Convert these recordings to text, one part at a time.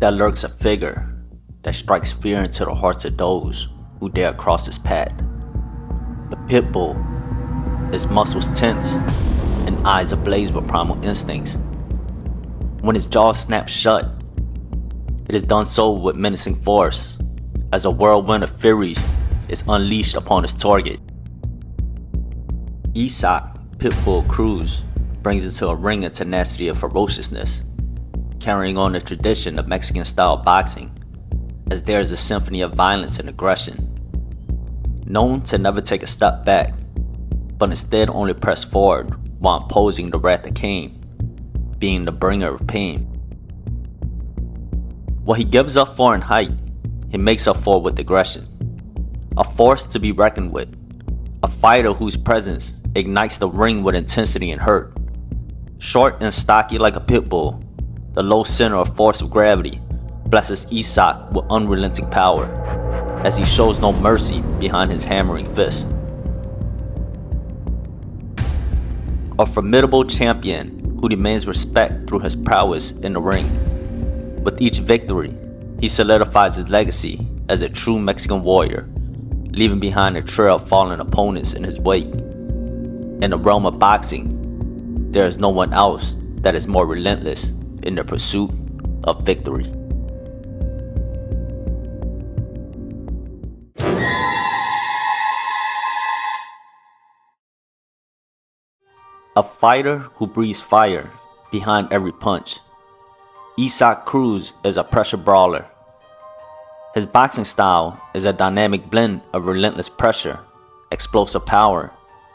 there lurks a figure that strikes fear into the hearts of those who dare cross his path. The Pitbull, his muscles tense and eyes ablaze with primal instincts. When his jaw snaps shut, it is done so with menacing force, as a whirlwind of fury is unleashed upon his target. Isak Pitbull Cruz brings it to a ring of tenacity and ferociousness, carrying on the tradition of Mexican-style boxing, as there is a symphony of violence and aggression. Known to never take a step back, but instead only press forward while imposing the wrath of Cain, being the bringer of pain. What he gives up for in height, he makes up for with aggression. A force to be reckoned with, a fighter whose presence ignites the ring with intensity and hurt. Short and stocky like a pit bull, the low center of force of gravity blesses Isak with unrelenting power, as he shows no mercy behind his hammering fist. A formidable champion who demands respect through his prowess in the ring. With each victory, he solidifies his legacy as a true Mexican warrior, leaving behind a trail of fallen opponents in his wake. In the realm of boxing, there is no one else that is more relentless in the pursuit of victory. A fighter who breathes fire behind every punch, Isak Cruz is a pressure brawler. His boxing style is a dynamic blend of relentless pressure, explosive power,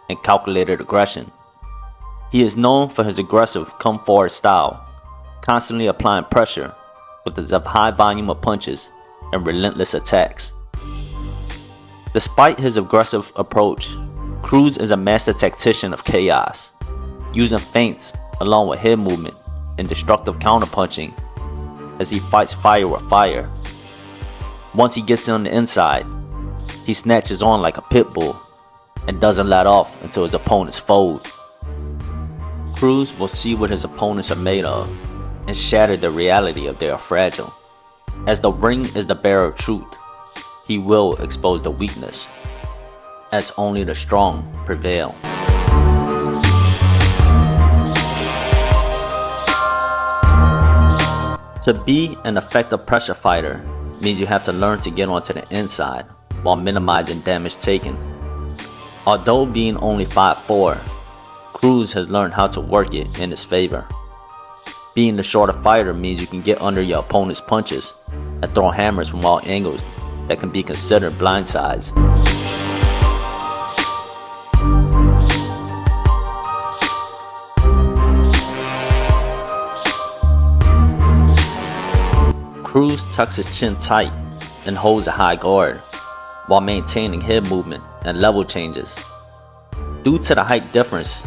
and calculated aggression. He is known for his aggressive come-forward style, constantly applying pressure with his high volume of punches and relentless attacks. Despite his aggressive approach, Cruz is a master tactician of chaos, using feints along with head movement and destructive counterpunching as he fights fire with fire. Once he gets on the inside, he snatches on like a pit bull and doesn't let off until his opponents fold. Cruz will see what his opponents are made of and shatter the reality of they are fragile. As the ring is the bearer of truth, he will expose the weakness, as only the strong prevail. To be an effective pressure fighter means you have to learn to get onto the inside while minimizing damage taken. Although being only 5'4", Cruz has learned how to work it in his favor. Being the shorter fighter means you can get under your opponent's punches and throw hammers from all angles that can be considered blindsides. Cruz tucks his chin tight and holds a high guard, while maintaining head movement and level changes. Due to the height difference,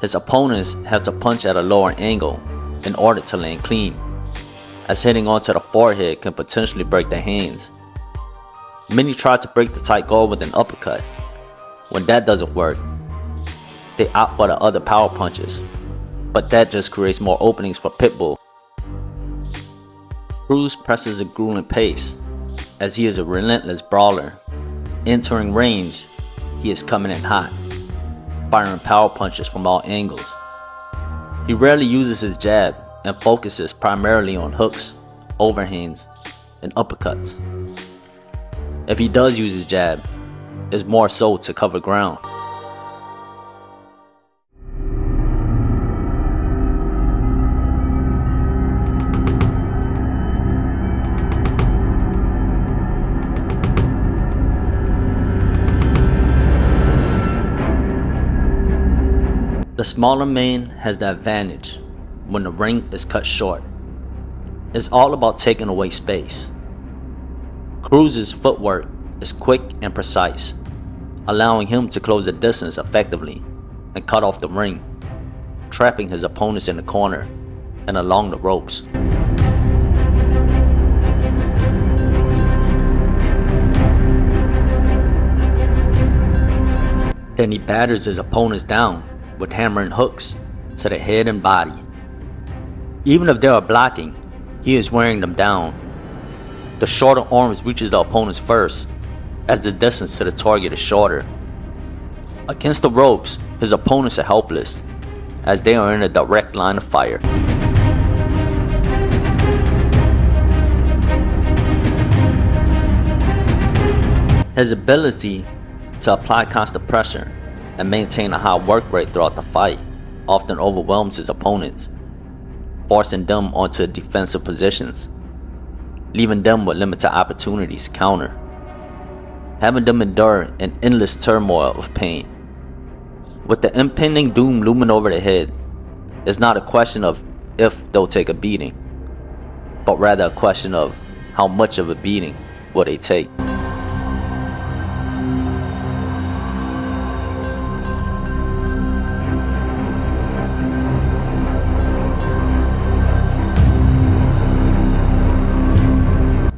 his opponents have to punch at a lower angle in order to land clean, as hitting onto the forehead can potentially break their hands. Many try to break the tight guard with an uppercut. When that doesn't work, they opt for the other power punches, but that just creates more openings for Pitbull. Cruz presses a grueling pace, as he is a relentless brawler. Entering range, he is coming in hot, firing power punches from all angles. He rarely uses his jab and focuses primarily on hooks, overhands, and uppercuts. If he does use his jab, it's more so to cover ground. The smaller man has the advantage when the ring is cut short. It's all about taking away space. Cruz's footwork is quick and precise, allowing him to close the distance effectively and cut off the ring, trapping his opponents in the corner and along the ropes. Then he batters his opponents down with hammering hooks to the head and body. Even if they are blocking, he is wearing them down. The shorter arms reaches the opponents first, as the distance to the target is shorter. Against the ropes, his opponents are helpless, as they are in a direct line of fire. His ability to apply constant pressure and maintain a high work rate throughout the fight often overwhelms his opponents, forcing them onto defensive positions, leaving them with limited opportunities to counter, having them endure an endless turmoil of pain. With the impending doom looming over their head, it's not a question of if they'll take a beating, but rather a question of how much of a beating will they take.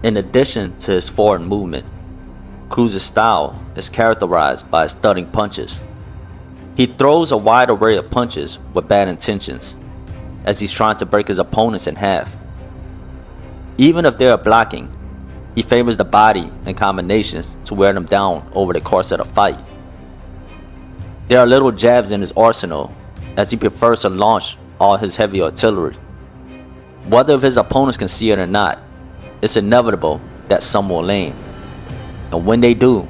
In addition to his forward movement, Cruz's style is characterized by his thudding punches. He throws a wide array of punches with bad intentions, as he's trying to break his opponents in half. Even if they are blocking, he favors the body and combinations to wear them down over the course of the fight. There are little jabs in his arsenal, as he prefers to launch all his heavy artillery. Whether if his opponents can see it or not, it's inevitable that some will land, and when they do,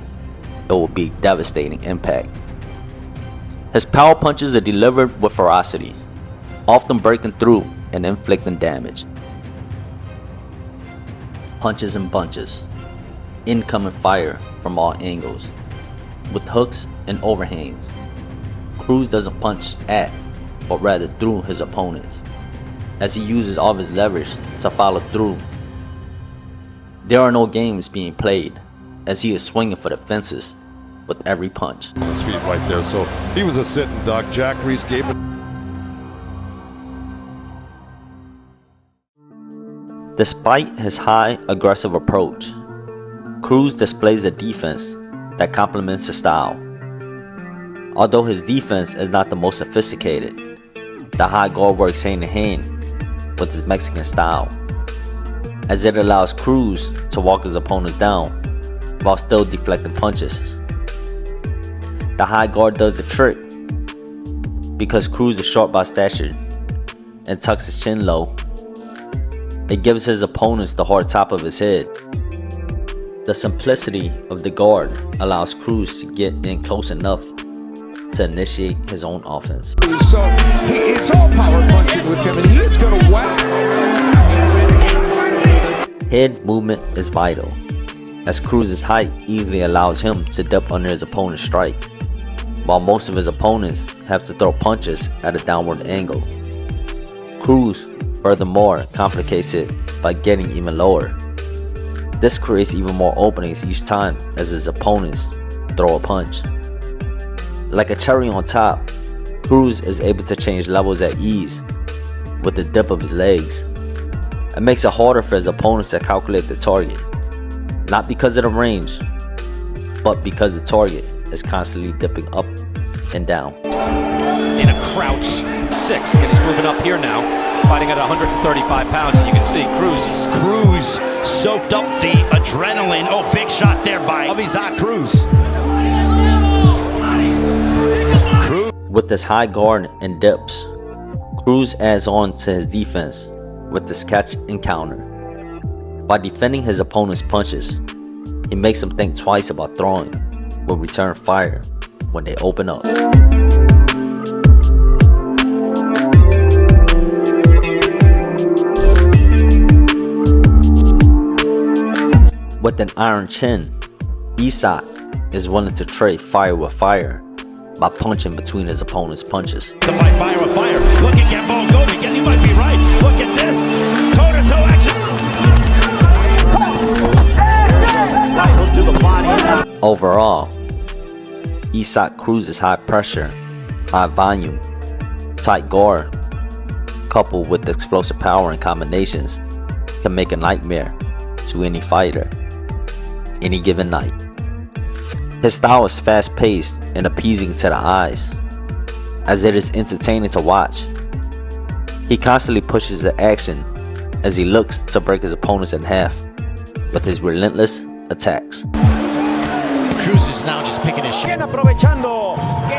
it will be devastating impact. His power punches are delivered with ferocity, often breaking through and inflicting damage. Punches and bunches, incoming fire from all angles, with hooks and overhangs. Cruz doesn't punch at, but rather through his opponents, as he uses all of his leverage to follow through. There are no games being played, as he is swinging for the fences with every punch. His feet right there, so he was a sitting duck. Jack Reese gave it. Despite his high, aggressive approach, Cruz displays a defense that complements his style. Although his defense is not the most sophisticated, the high guard works hand in hand with his Mexican style, as it allows Cruz to walk his opponents down while still deflecting punches. The high guard does the trick because Cruz is short by stature and tucks his chin low. It gives his opponents the hard top of his head. The simplicity of the guard allows Cruz to get in close enough to initiate his own offense. So it's all power punching with him, and he is going to whack. Head movement is vital, as Cruz's height easily allows him to dip under his opponent's strike, while most of his opponents have to throw punches at a downward angle. Cruz, furthermore, complicates it by getting even lower. This creates even more openings each time as his opponents throw a punch. Like a cherry on top, Cruz is able to change levels at ease with the dip of his legs. It makes it harder for his opponents to calculate the target, not because of the range, but because the target is constantly dipping up and down. In a crouch 6, and he's moving up here now, fighting at 135 pounds, and you can see Cruz soaked up the adrenaline. Oh, big shot there by Avizak Cruz. With his high guard and dips, Cruz adds on to his defense with this catch and counter. By defending his opponent's punches, he makes them think twice about throwing with return fire when they open up. With an iron chin, Isak is willing to trade fire with fire by punching between his opponent's punches. To fight fire with fire. Look at Gambo going again. You might be right. Look at this. Toe-to-toe action. Overall, Isak Cruz's high pressure, high volume, tight guard, coupled with explosive power and combinations, can make a nightmare to any fighter, any given night. His style is fast-paced and appeasing to the eyes, as it is entertaining to watch. He constantly pushes the action as he looks to break his opponents in half with his relentless attacks. Cruz is now just picking his shot. Aprovechando que